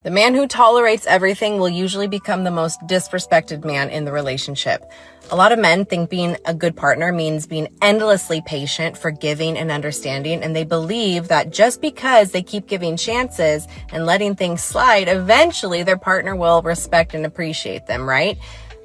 The man who tolerates everything will usually become the most disrespected man in the relationship. A lot of men think being a good partner means being endlessly patient, forgiving, and understanding, and they believe that just because they keep giving chances and letting things slide, eventually their partner will respect and appreciate them, right?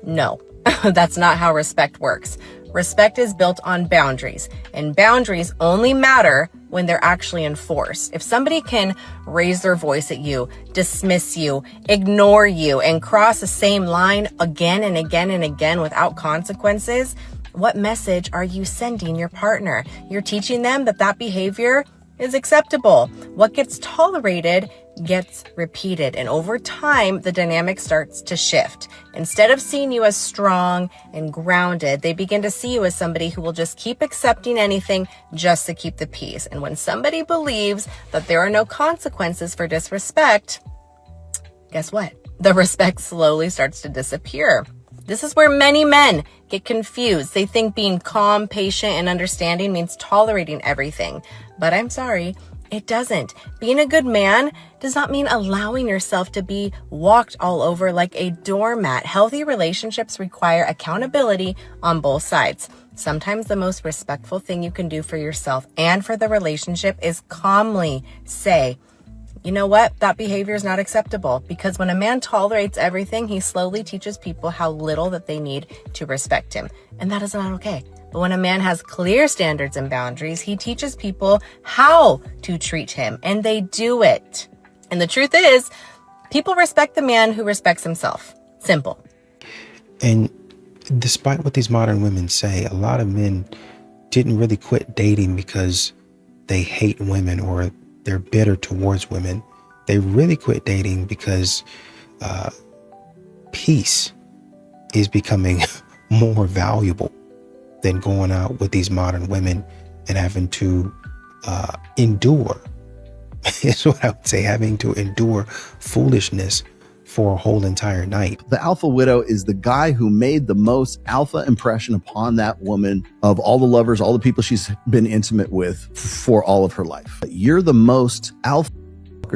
No, that's not how respect works. Respect is built on boundaries, and boundaries only matter when they're actually enforced. If somebody can raise their voice at you, dismiss you, ignore you, and cross the same line again and again and again without consequences, what message are you sending your partner? You're teaching them that that behavior is acceptable. What gets tolerated gets repeated, and over time, the dynamic starts to shift. Instead of seeing you as strong and grounded, they begin to see you as somebody who will just keep accepting anything just to keep the peace. And when somebody believes that there are no consequences for disrespect, guess what? The respect slowly starts to disappear. This is where many men get confused. They think being calm, patient, and understanding means tolerating everything. But I'm sorry, it doesn't. Being a good man does not mean allowing yourself to be walked all over like a doormat. Healthy relationships require accountability on both sides. Sometimes the most respectful thing you can do for yourself and for the relationship is calmly say, you know what? That behavior is not acceptable, because when a man tolerates everything, he slowly teaches people how little that they need to respect him. And that is not okay. But when a man has clear standards and boundaries, he teaches people how to treat him, and they do it. And the truth is, people respect the man who respects himself. Simple. And despite what these modern women say, a lot of men didn't really quit dating because they hate women or they're bitter towards women. They really quit dating because peace is becoming more valuable than going out with these modern women and having to endure. Is what I would say, having to endure foolishness for a whole entire night. The alpha widow is the guy who made the most alpha impression upon that woman of all the lovers, all the people she's been intimate with for all of her life. You're the most alpha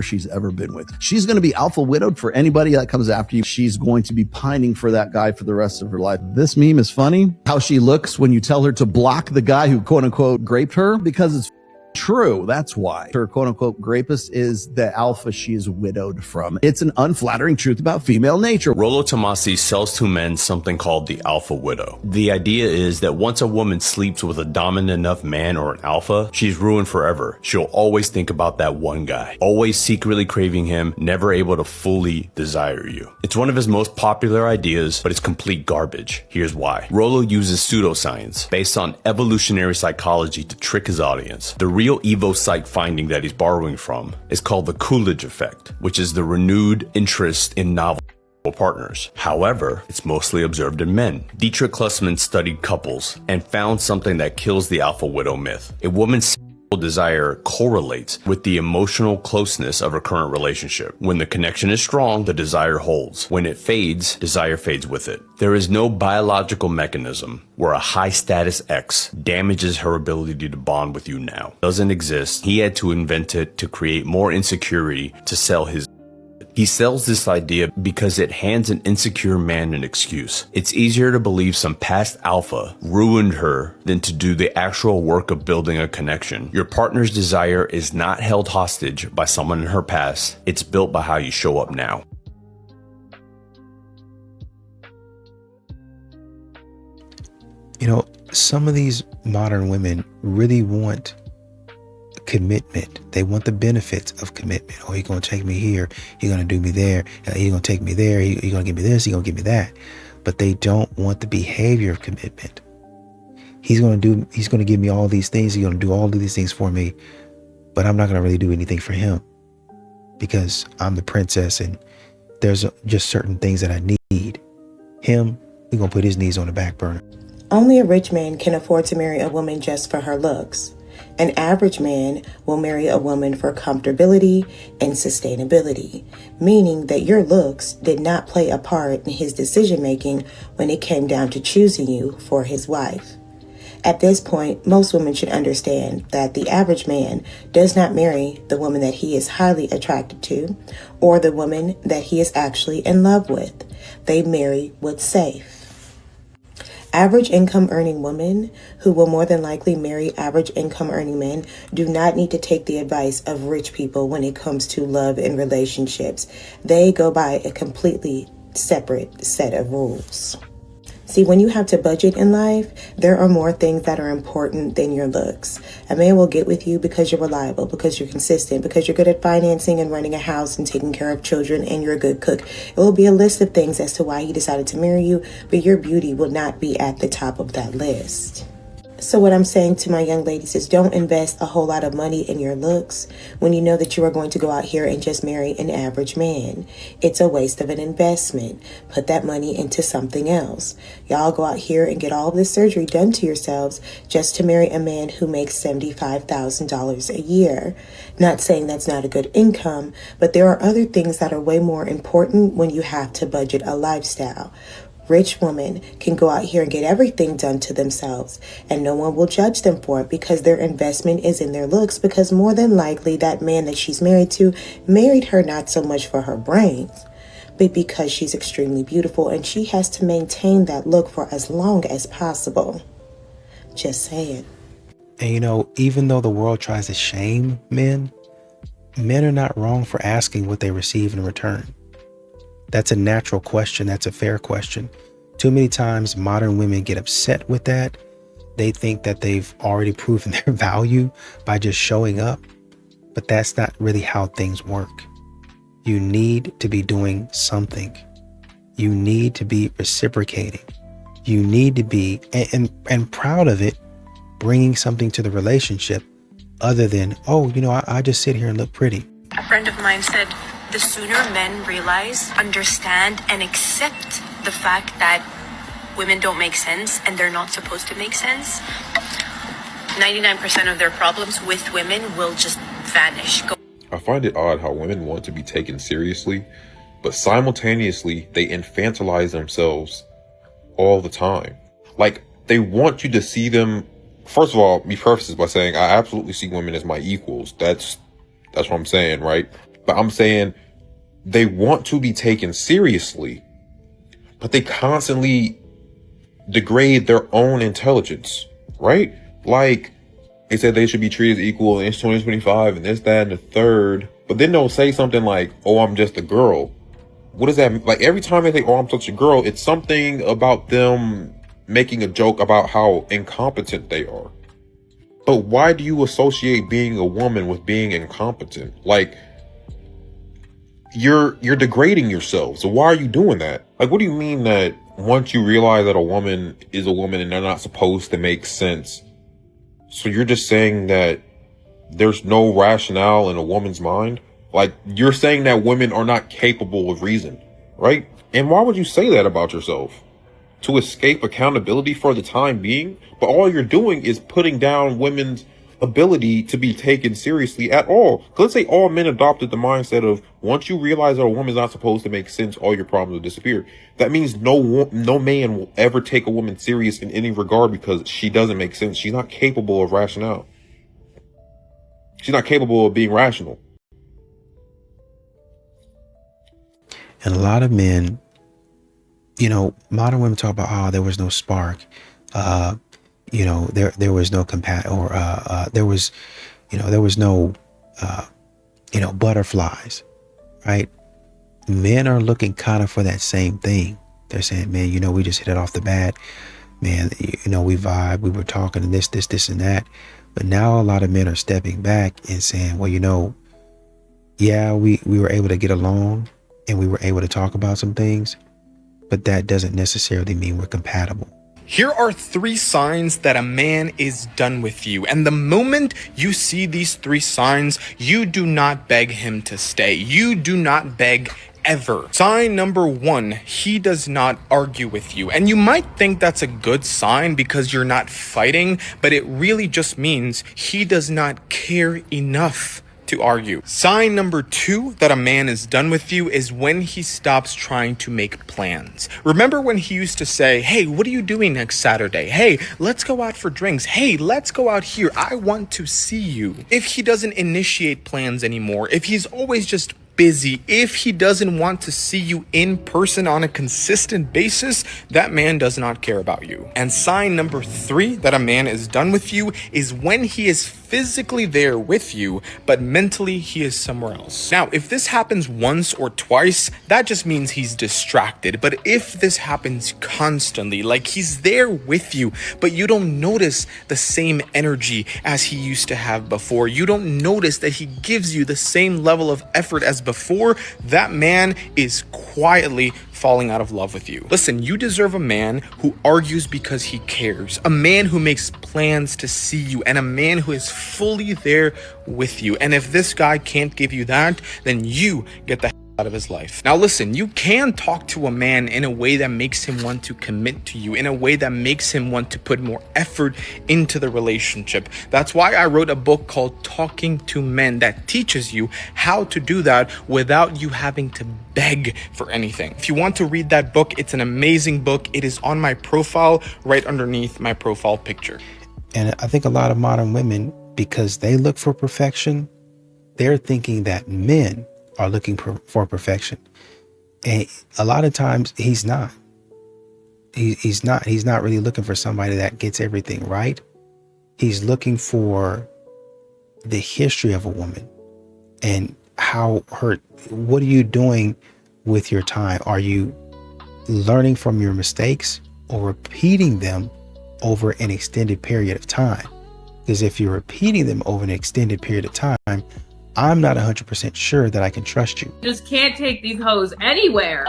she's ever been with. She's going to be alpha widowed for anybody that comes after you. She's going to be pining for that guy for the rest of her life. This meme is funny. How she looks when you tell her to block the guy who quote unquote raped her, because it's true. That's why her quote unquote rapist is the alpha she is widowed from. It's an unflattering truth about female nature. Rollo Tomassi sells to men something called the alpha widow. The idea is that once a woman sleeps with a dominant enough man or an alpha, she's ruined forever. She'll always think about that one guy, always secretly craving him, never able to fully desire you. It's one of his most popular ideas, but it's complete garbage. Here's why. Rollo uses pseudoscience based on evolutionary psychology to trick his audience. The real Evo Psych finding that he's borrowing from is called the Coolidge effect, which is the renewed interest in novel partners. However, it's mostly observed in men. Dietrich Klussman studied couples and found something that kills the alpha widow myth. A woman's desire correlates with the emotional closeness of her current relationship. When the connection is strong, the desire holds. When it fades, desire fades with it. There is no biological mechanism where a high status ex damages her ability to bond with you now. It doesn't exist. He had to invent it to create more insecurity to sell his. He sells this idea because it hands an insecure man an excuse. It's easier to believe some past alpha ruined her than to do the actual work of building a connection. Your partner's desire is not held hostage by someone in her past. It's built by how you show up now. You know, some of these modern women really want commitment. They want the benefits of commitment. Oh, you're going to take me here. You're going to do me there. You're going to take me there. You're going to give me this. You're going to give me that. But they don't want the behavior of commitment. He's going to give me all these things. He's going to do all of these things for me. But I'm not going to really do anything for him because I'm the princess and there's just certain things that I need. Him, we're going to put his needs on the back burner. Only a rich man can afford to marry a woman just for her looks. An average man will marry a woman for comfortability and sustainability, meaning that your looks did not play a part in his decision-making when it came down to choosing you for his wife. At this point, most women should understand that the average man does not marry the woman that he is highly attracted to or the woman that he is actually in love with. They marry what's safe. Average income earning women who will more than likely marry average income earning men do not need to take the advice of rich people when it comes to love and relationships. They go by a completely separate set of rules. See, when you have to budget in life, there are more things that are important than your looks. A man will get with you because you're reliable, because you're consistent, because you're good at financing and running a house and taking care of children, and you're a good cook. It will be a list of things as to why he decided to marry you, but your beauty will not be at the top of that list. So what I'm saying to my young ladies is don't invest a whole lot of money in your looks when you know that you are going to go out here and just marry an average man. It's a waste of an investment. Put that money into something else. Y'all go out here and get all of this surgery done to yourselves just to marry a man who makes $75,000 a year. Not saying that's not a good income, but there are other things that are way more important when you have to budget a lifestyle. Rich women can go out here and get everything done to themselves, and no one will judge them for it because their investment is in their looks, because more than likely that man that she's married to married her not so much for her brains, but because she's extremely beautiful and she has to maintain that look for as long as possible. Just saying. And even though the world tries to shame men, men are not wrong for asking what they receive in return. That's a natural question. That's a fair question. Too many times modern women get upset with that. They think that they've already proven their value by just showing up. But that's not really how things work. You need to be doing something. You need to be reciprocating. You need to be, and proud of it, bringing something to the relationship other than, I just sit here and look pretty. A friend of mine said, the sooner men realize, understand, and accept the fact that women don't make sense and they're not supposed to make sense, 99% of their problems with women will just vanish. I find it odd how women want to be taken seriously, but simultaneously they infantilize themselves all the time. Like, they want you to see them. First of all, me preface this by saying I absolutely see women as my equals. That's what I'm saying, right? But I'm saying they want to be taken seriously, but they constantly degrade their own intelligence, right? Like, they said they should be treated equal and it's 2025 and this, that, and the third. But then they'll say something like, oh, I'm just a girl. What does that mean? Like, every time they say, oh, I'm such a girl, it's something about them making a joke about how incompetent they are. But why do you associate being a woman with being incompetent? Like, you're degrading yourself. So why are you doing that? Like, what do you mean that once you realize that a woman is a woman and they're not supposed to make sense, so you're just saying that there's no rationale in a woman's mind? Like, you're saying that women are not capable of reason, right? And why would you say that about yourself? To escape accountability for the time being? But all you're doing is putting down women's ability to be taken seriously at all. 'Cause let's say all men adopted the mindset of, once you realize that a woman's not supposed to make sense, all your problems will disappear. That means no man will ever take a woman serious in any regard because she doesn't make sense. She's not capable of rationale. She's not capable of being rational. And a lot of men, modern women talk about, there was no spark. There was no there was no butterflies, right? Men are looking kind of for that same thing. They're saying, man, we just hit it off the bat. Man, we vibe, we were talking and this and that. But now a lot of men are stepping back and saying, well, yeah, we were able to get along and we were able to talk about some things, but that doesn't necessarily mean we're compatible. Here are 3 signs that a man is done with you. And the moment you see these 3 signs, you do not beg him to stay. You do not beg ever. Sign number 1, he does not argue with you. And you might think that's a good sign because you're not fighting, but it really just means he does not care enough to argue. Sign number 2 that a man is done with you is when he stops trying to make plans. Remember when he used to say, hey, what are you doing next Saturday? Hey, let's go out for drinks. Hey, let's go out here. I want to see you. If he doesn't initiate plans anymore, if he's always just busy, if he doesn't want to see you in person on a consistent basis, that man does not care about you. And sign number 3 that a man is done with you is when he is physically there with you, but mentally he is somewhere else. Now, if this happens once or twice, that just means he's distracted. But if this happens constantly, like he's there with you, but you don't notice the same energy as he used to have before, you don't notice that he gives you the same level of effort as before, that man is quietly falling out of love with you. Listen, you deserve a man who argues because he cares, a man who makes plans to see you, and a man who is fully there with you. And if this guy can't give you that, then you get the hell out of his life. Now listen, you can talk to a man in a way that makes him want to commit to you, in a way that makes him want to put more effort into the relationship. That's why I wrote a book called Talking to Men that teaches you how to do that without you having to beg for anything. If you want to read that book, it's an amazing book. It is on my profile right underneath my profile picture. And I think a lot of modern women, because they look for perfection, they're thinking that men are looking for perfection. And a lot of times he's not. He's not really looking for somebody that gets everything right. He's looking for the history of a woman and what are you doing with your time? Are you learning from your mistakes or repeating them over an extended period of time? Because if you're repeating them over an extended period of time, I'm not 100% sure that I can trust you. Just can't take these hoes anywhere.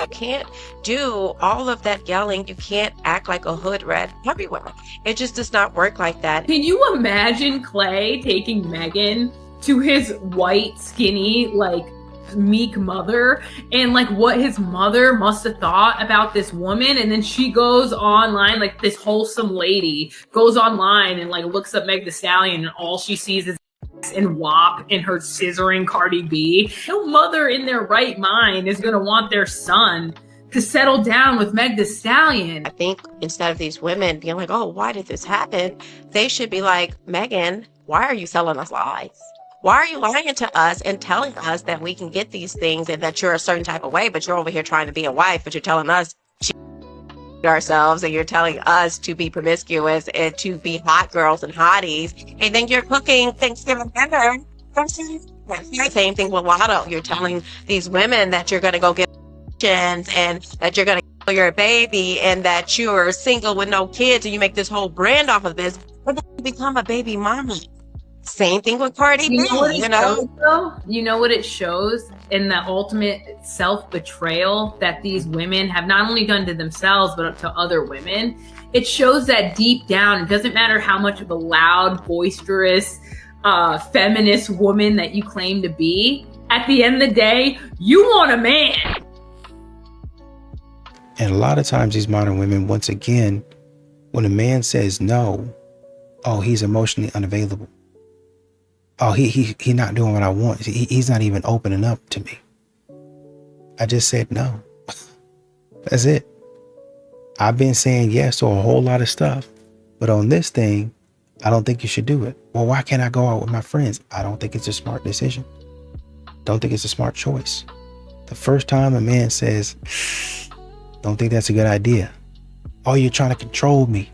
You can't do all of that yelling. You can't act like a hood rat everywhere. It just does not work like that. Can you imagine Clay taking Megan to his white, skinny, like, meek mother, and like what his mother must have thought about this woman? And then she goes online, like this wholesome lady goes online and like looks up Meg Thee Stallion, and all she sees is and WAP and her scissoring Cardi B. No mother in their right mind is gonna want their son to settle down with Meg Thee Stallion. I think instead of these women being like, oh, why did this happen? They should be like, Megan, why are you selling us lies? Why are you lying to us and telling us that we can get these things and that you're a certain type of way, but you're over here trying to be a wife, but you're telling us ourselves and you're telling us to be promiscuous and to be hot girls and hotties, and then you're cooking Thanksgiving dinner. Same thing with Lotto. You're telling these women that you're going to go get and that you're going to kill your baby and that you're single with no kids, and you make this whole brand off of this, but then you become a baby mama. Same thing with Cardi B, you know what it shows in the ultimate self-betrayal that these women have not only done to themselves, but to other women. It shows that deep down, it doesn't matter how much of a loud, boisterous, feminist woman that you claim to be. At the end of the day, you want a man. And a lot of times these modern women, once again, when a man says no, oh, he's emotionally unavailable. Oh, he not doing what I want. He's not even opening up to me. I just said no. That's it. I've been saying yes to a whole lot of stuff, but on this thing, I don't think you should do it. Well, why can't I go out with my friends? I don't think it's a smart decision. Don't think it's a smart choice. The first time a man says, don't think that's a good idea. Oh, you're trying to control me.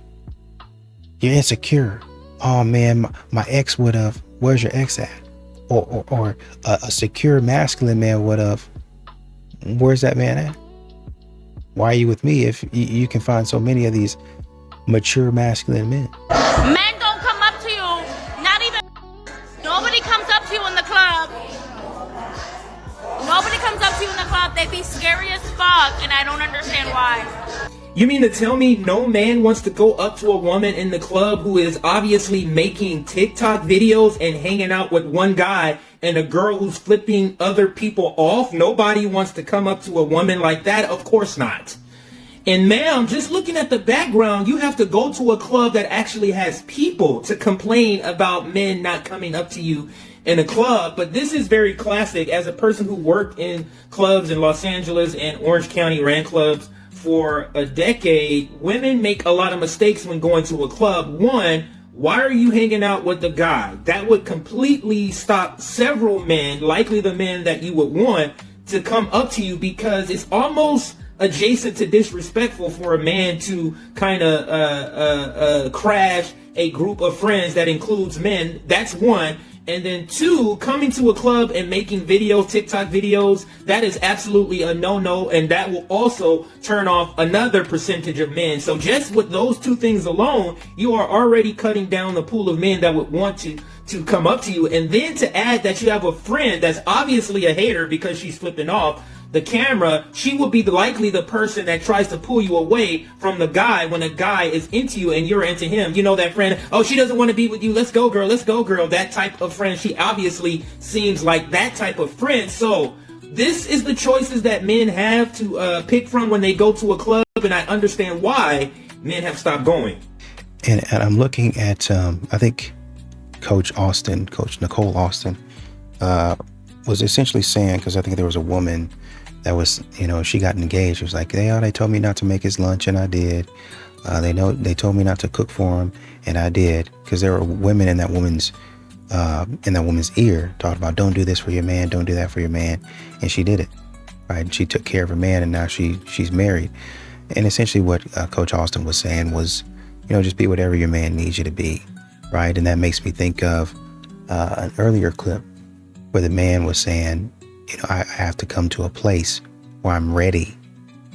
You're insecure. Oh man, my ex would have. Where's your ex at? Or a secure masculine man would have. Where's that man at? Why are you with me if you can find so many of these mature masculine men? Men don't come up to you. Not even. Nobody comes up to you in the club. Nobody comes up to you in the club. They be scary as fuck, and I don't understand why. You mean to tell me no man wants to go up to a woman in the club who is obviously making TikTok videos and hanging out with one guy and a girl who's flipping other people off? Nobody wants to come up to a woman like that. Of course not. And ma'am, just looking at the background, you have to go to a club that actually has people to complain about men not coming up to you in a club. But this is very classic. As a person who worked in clubs in Los Angeles and Orange County, ran clubs for a decade, women make a lot of mistakes when going to a club. One, why are you hanging out with a guy? That would completely stop several men, likely the men that you would want, to come up to you, because it's almost adjacent to disrespectful for a man to kind of crash a group of friends that includes men. That's one. And then two, coming to a club and making videos, TikTok videos, that is absolutely a no-no, and that will also turn off another percentage of men. So just with those two things alone, you are already cutting down the pool of men that would want to come up to you. And then to add that you have a friend that's obviously a hater because she's flipping off the camera, she will be likely the person that tries to pull you away from the guy when a guy is into you and you're into him. You know that friend, oh, she doesn't want to be with you, let's go girl, that type of friend. She obviously seems like that type of friend. So this is the choices that men have to pick from when they go to a club, and I understand why men have stopped going. And I'm looking at I think Coach Nicole Austin was essentially saying, because I think there was a woman that was, she got engaged. It was like, they told me not to make his lunch, and I did. They told me not to cook for him, and I did. Because there were women in that woman's ear talking about, don't do this for your man, don't do that for your man, and she did it, right? And she took care of her man, and now she's married. And essentially, what Coach Austin was saying was, just be whatever your man needs you to be, right? And that makes me think of an earlier clip where the man was saying, I have to come to a place where I'm ready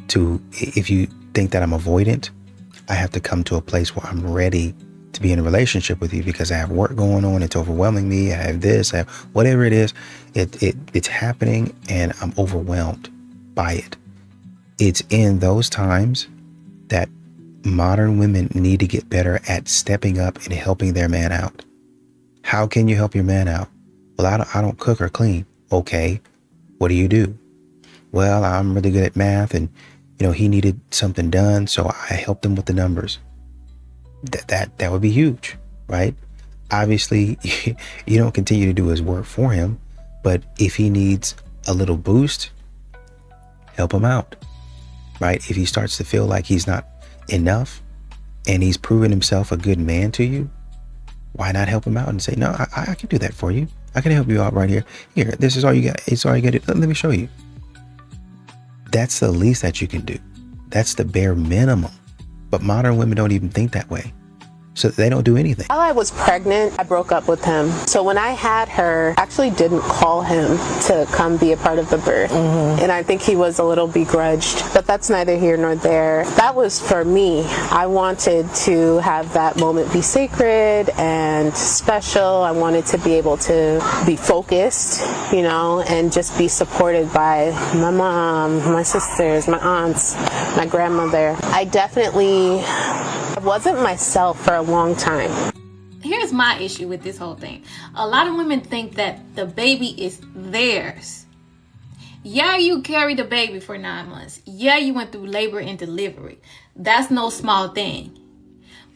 to, if you think that I'm avoidant, I have to come to a place where I'm ready to be in a relationship with you, because I have work going on. It's overwhelming me. I have this, I have whatever it is. It's happening and I'm overwhelmed by it. It's in those times that modern women need to get better at stepping up and helping their man out. How can you help your man out? Well, I don't cook or clean. Okay. What do you do? Well, I'm really good at math, and he needed something done, so I helped him with the numbers. That would be huge, right? Obviously, you don't continue to do his work for him, but if he needs a little boost, help him out, right? If he starts to feel like he's not enough and he's proven himself a good man to you, why not help him out and say, no, I can do that for you. I can help you out right here. Here, this is all you got. It's all you got to do. Let me show you. That's the least that you can do. That's the bare minimum. But modern women don't even think that way. So they don't do anything. While I was pregnant, I broke up with him. So when I had her, I actually didn't call him to come be a part of the birth. And I think he was a little begrudged, but that's neither here nor there. That was for me. I wanted to have that moment be sacred and special. I wanted to be able to be focused, and just be supported by my mom, my sisters, my aunts, my grandmother. I definitely wasn't myself for a long time. Here's my issue with this whole thing. A lot of women think that the baby is theirs. Yeah, you carried the baby for 9 months. Yeah, you went through labor and delivery. That's no small thing.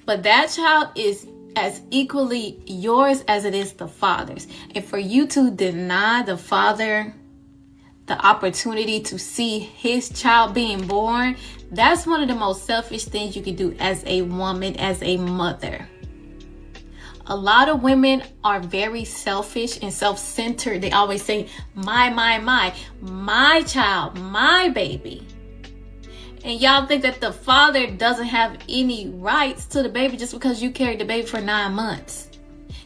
But that child is as equally yours as it is the father's. And for you to deny the father the opportunity to see his child being born, that's one of the most selfish things you can do as a woman, as a mother. A lot of women are very selfish and self-centered. They always say, my child, my baby. And y'all think that the father doesn't have any rights to the baby just because you carried the baby for 9 months.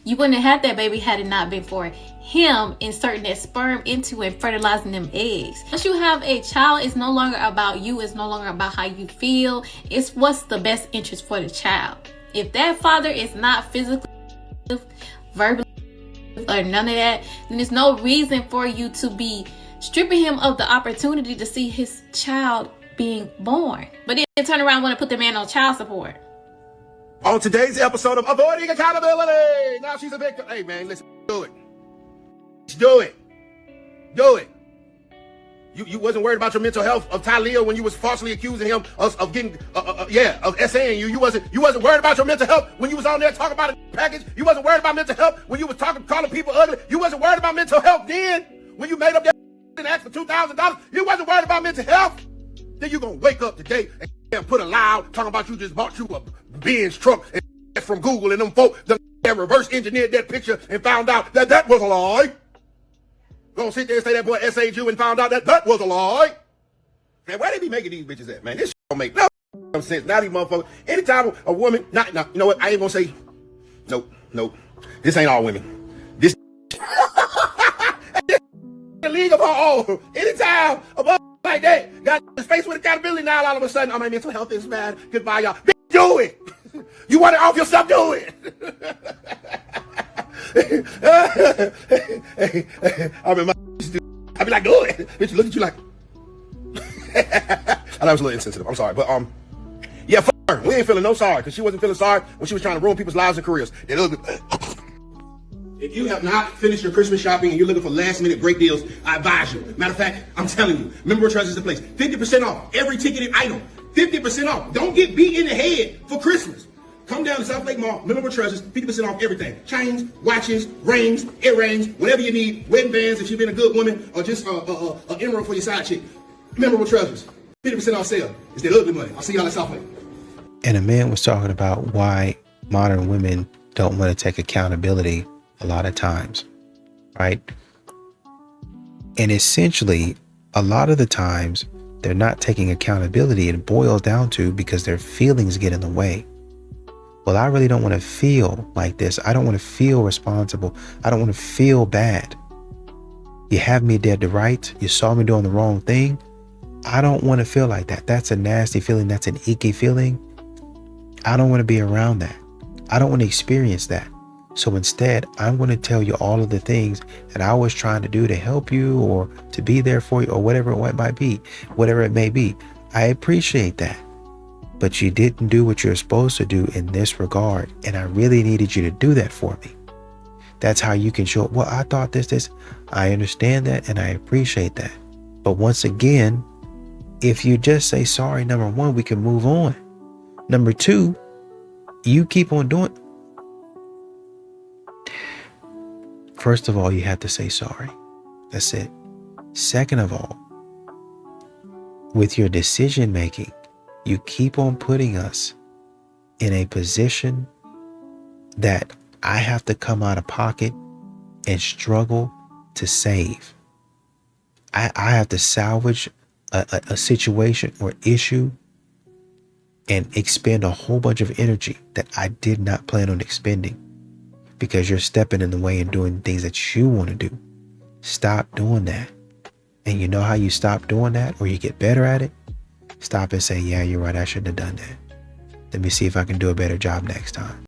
You wouldn't have had that baby had it not been for him inserting that sperm into and fertilizing them eggs. Once you have a child, it's no longer about you. It's no longer about how you feel. It's what's the best interest for the child. If that father is not physically, verbally, or none of that, then there's no reason for you to be stripping him of the opportunity to see his child being born. But then turn around and want to put the man on child support. On today's episode of Avoiding Accountability, now she's a victim. Hey man, listen, do it. Do it. Do it. You wasn't worried about your mental health of Talia when you was falsely accusing him of getting of SAing you. You wasn't worried about your mental health when you was on there talking about a package. You wasn't worried about mental health when you was calling people ugly. You wasn't worried about mental health then when you made up that and asked for $2,000. You wasn't worried about mental health. Then you gonna wake up today and put a loud talking about you just bought you a Benz truck and from Google and them folk that reverse engineered that picture and found out that was a lie. Gonna sit there and say that boy SA'd you and found out that was a lie. Man, why they be making these bitches at, man? This shit don't make no sense. Now these motherfuckers, anytime a woman, you know what? I ain't gonna say, nope. This ain't all women. This the league of her own. Anytime a motherfucker like that got his face with accountability, now all of a sudden, oh, my mental health is bad. Goodbye, y'all. Bitch, do it. You want it off yourself, do it. I mean, I be like, do it. Bitch, look at you like. I know I was a little insensitive. I'm sorry, but yeah, f her. We ain't feeling no sorry because she wasn't feeling sorry when she was trying to ruin people's lives and careers. If you have not finished your Christmas shopping and you're looking for last-minute break deals, I advise you. Matter of fact, I'm telling you, Member Trust is the place. 50% off every ticketed item. 50% off. Don't get beat in the head for Christmas. Come down to South Lake Mall, Member Treasures, 50% off everything. Chains, watches, rings, earrings, whatever you need. Wedding bands if you've been a good woman, or just an emerald for your side chick. Member Treasures, 50% off sale. It's that ugly money. I'll see y'all at South Lake. And a man was talking about why modern women don't want to take accountability a lot of times, right? And essentially, a lot of the times, they're not taking accountability. It boils down to because their feelings get in the way. Well, I really don't want to feel like this. I don't want to feel responsible. I don't want to feel bad. You have me dead to rights. You saw me doing the wrong thing. I don't want to feel like that. That's a nasty feeling. That's an icky feeling. I don't want to be around that. I don't want to experience that. So instead, I'm going to tell you all of the things that I was trying to do to help you or to be there for you or whatever it might be, whatever it may be. I appreciate that. But you didn't do what you're supposed to do in this regard. And I really needed you to do that for me. That's how you can show, well, I thought this. I understand that and I appreciate that. But once again, if you just say sorry, number one, we can move on. Number two, you keep on doing. First of all, you have to say sorry. That's it. Second of all, with your decision making, you keep on putting us in a position that I have to come out of pocket and struggle to save. I have to salvage a situation or issue and expend a whole bunch of energy that I did not plan on expending because you're stepping in the way and doing things that you want to do. Stop doing that. And you know how you stop doing that or you get better at it? Stop and say, yeah, you're right. I shouldn't have done that. Let me see if I can do a better job next time.